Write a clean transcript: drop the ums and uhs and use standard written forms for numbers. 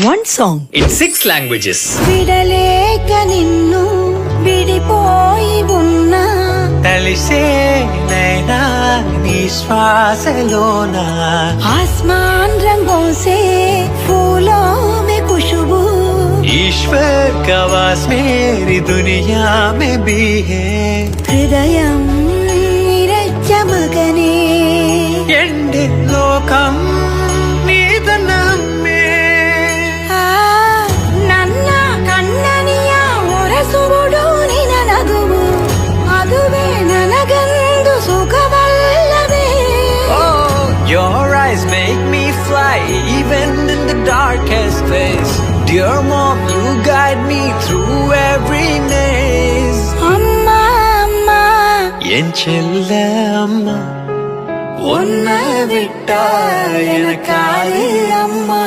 One song in 6 languages. విడలేక నిన్ను విడిపోయి ఉన్నా తలిసే నైనా నీ శ్వాసలోనా आसमान रंगों से फूलों में खुशबू ईश्वर का वास मेरी दुनिया में भी है హృదయం నిరచ్చమగనే ఎండి లోకం నీదనమ్మే ನನ್ನ ಕಣ್ಣನಿಯ ಒರಸುವುದು ನಿನ ನಗುವು ಅದುವೇ ನನಗಂದು ಸುಖವಲ್ಲವೇ Oh, your eyes make me fly even in the darkest place. Dear mom, you guide me through every maze. அம்மா அம்மா என் செல்ல அம்மா உன்னை விட்டா எனக்காரு அம்மா